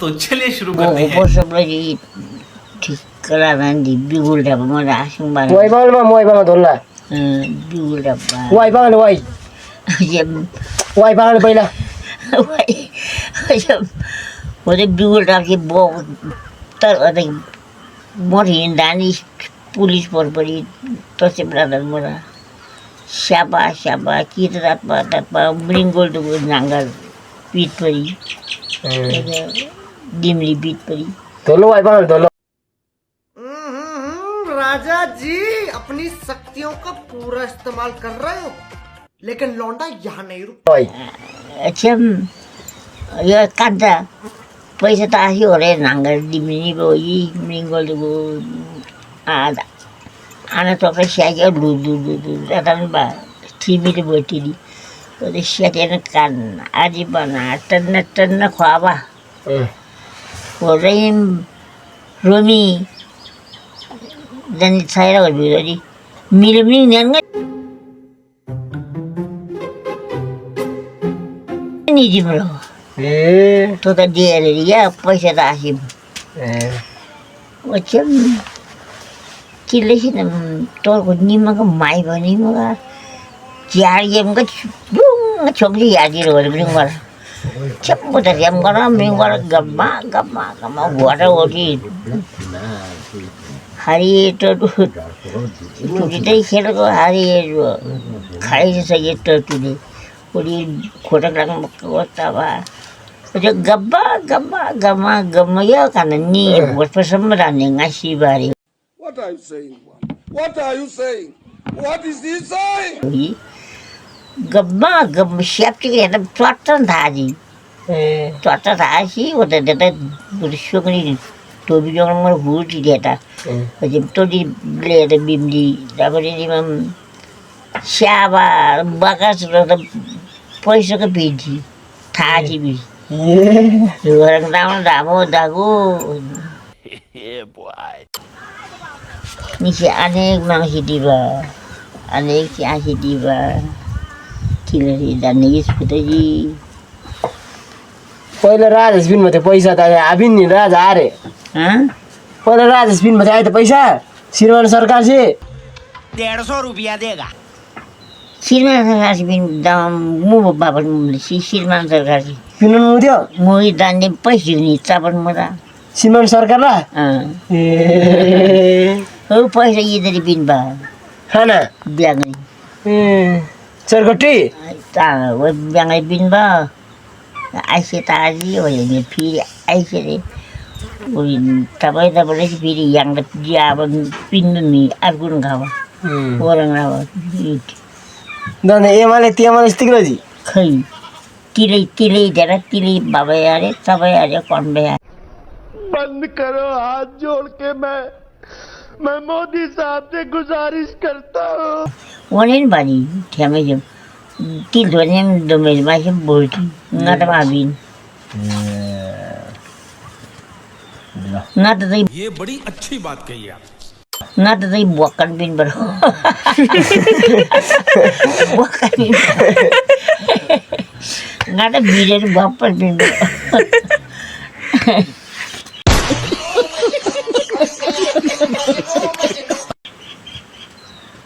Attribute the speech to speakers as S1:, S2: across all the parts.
S1: दोस्तों चलिए शुरू करते हैं।
S2: ऊपर सब लगी ठीक करा नांदी बिगुल डब्बा मला आसिंग बार
S3: वाई बांगल धोला
S2: बिगुल डब्बा
S3: वाई बांगल वाई बांगल पहिला
S2: वो बिगुल डब्बा बो तर अरे मोर हिंदानी पुलिस पर पड़ी तो से ब्रदर मोरा शाबा की रात पा ब्रिंगोल तो नांगल पीठ पड़ी डिमली पीठ पड़ी
S3: धोलो वाई बांगल धोलो
S4: राजा जी अपनी शक्तियों का पूरा इस्तेमाल कर रहे हो लेकिन लौंडा यहाँ नहीं रुक
S3: वाई
S2: अच्छा ये कांदा पैसा त आयो रे नांगल डिमली बोई ब्रिंगोल तो आना तो अपने शायद दूर जाता बा टीवी तो बोलती थी तो शायद कान आज बना टन्ना ख्वाबा वो रहीम रोमी dan saya lah dulu tadi milim ni nggak ni jumlah tu tadi ada dia पैसा tak asim macam kila sih nam tu aku ni maka mai bani maka cari yang kat bung cok dia di luar bring war cepat dah yang orang bring war gamma buat orang hari itu kita खेल को hari खाई सही तो तुझे पूरी खोटा रंग होता बा जो गम्मा या karena ni buat persembahan yang ngasih bari.
S5: What are you saying? What is he saying?
S2: Gama siap sih ada tuatan tadi. Tuatan tadi udah ada bersuk ni. तो भी जो हमारे भूल ही दिया था जब तो दी ले तो बिमली दाबरी दी मम शाबा बाकास तो पैसा का बीजी था जी भी orang damu dagu ni si aneh mang si diba aneh si asi diba kira si dan ni seperti
S3: पहिला राजेश बिन मध्ये पैसा त आबिन नि राजा आरे पहिला राजेश बिन मध्ये आए त पैसा श्रीमान सरकार से
S4: 150 रुपया देगा
S2: श्रीमान सरकार से बिन दाम मु बाबा श्रीमान सरकार से
S3: किन मुद्यो
S2: मुई दाने पैसा नि चाबन मरा
S3: श्रीमान सरकार ला
S2: हो पैसा इधर बिन बा
S3: खाना
S2: ब्याङ्गी
S3: चरगटी
S2: ता वो ब्याङ्गी बिन बा ऐसे ताजी हो जाएंगे फिर ऐसे रे वो तब फिर yang dia pindu ni argun gawa orang gawa
S3: dan एमाले तियामाले स्टिक जी
S2: खै तिले जरा तिले बाबा यारे सब यारे कौन बे
S5: बंद करो हाथ जोड़ के मैं मोदी साहब से गुजारिश करता हूँ
S2: वनेन बानी ठेमे जब तिल धोने दोमेज मासे बोलती nggak ada babin nggak ada
S1: ये बड़ी अच्छी बात कही आप
S2: nggak ada buakan bin baru buakan bin nggak ada bilir baper bin baru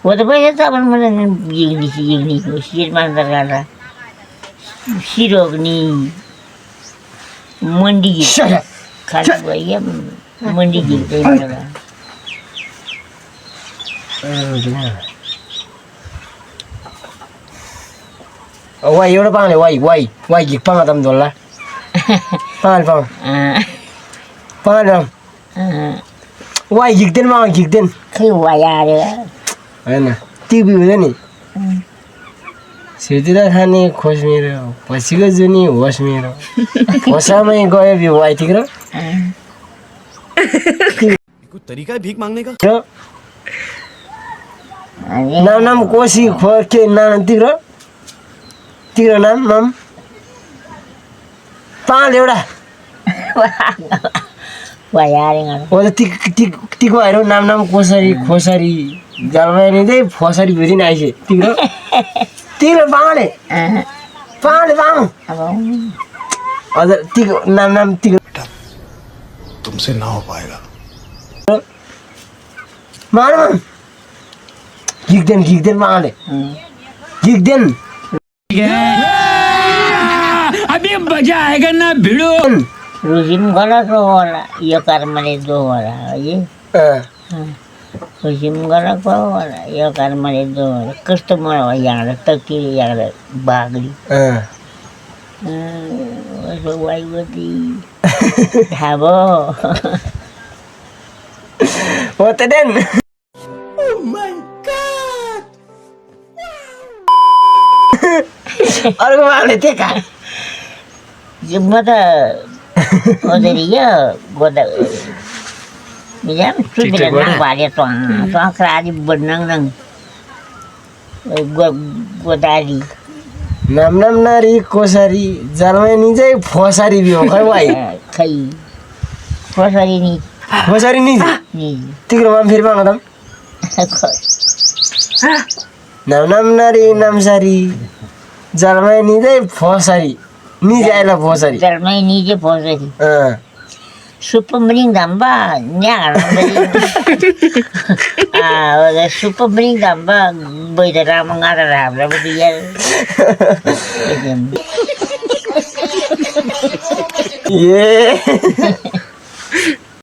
S2: waktu itu apa namanya gini Sirman terkata Sirok ni mandi kalau bayam mandi gitu mana
S3: Wai एउटा पाङले वाई गिक पाङ तम दोल्ला पाङ पाङ वाई गिक्दैन
S2: खै वायारे
S3: हैन TV हुँदैन नि सितिर खाने खोज मेरो पछिको जुनी होस् मेरो खोसामै गयो बिउ वाई तिग्र
S1: कोई तरीका है भीख मांगने का
S3: नाम कोसी खो के नाम तिग्र नाम पाङ एउटा
S2: वायारे ngana
S3: ओ टिक भएर नाम खोसरी जलमानी दे फसरी भेटिन आइसे तिग्र पाङले पाङ
S2: abang
S3: हजुर तिग नाम तिग्र
S1: तुमसे ना हो पाएगा.
S3: मार गिगदेन माले गिगदेन
S6: अभी मजा आएगा ना भिड़ो.
S2: रुजिम गला तो वाला ये कर्मले दो वाला ये रुजिम गला को वाला ये कर्मले दो वाला कस्टमर वाला यार तकी यार बागली वैसे वाई वती धाबो
S3: होते den और माले थे का
S2: Jumada Oderia Goda Mijam Sudah nang balik tuang kerja benang nang Godari
S3: नाम नारी कोसारी जालमा निजै फसारी बियो खै भाइ
S2: Kai Kosari ni
S3: फसारी नि
S2: ni
S3: तिम्रो माम फेरि माग दम नाम नारी नाम सारी जालमा निजै फसारी निजै आइला फसारी
S2: Termai ni je posari Super mending gambar nyar ah super mending gambar berdarah mengarah berapa dia
S3: ए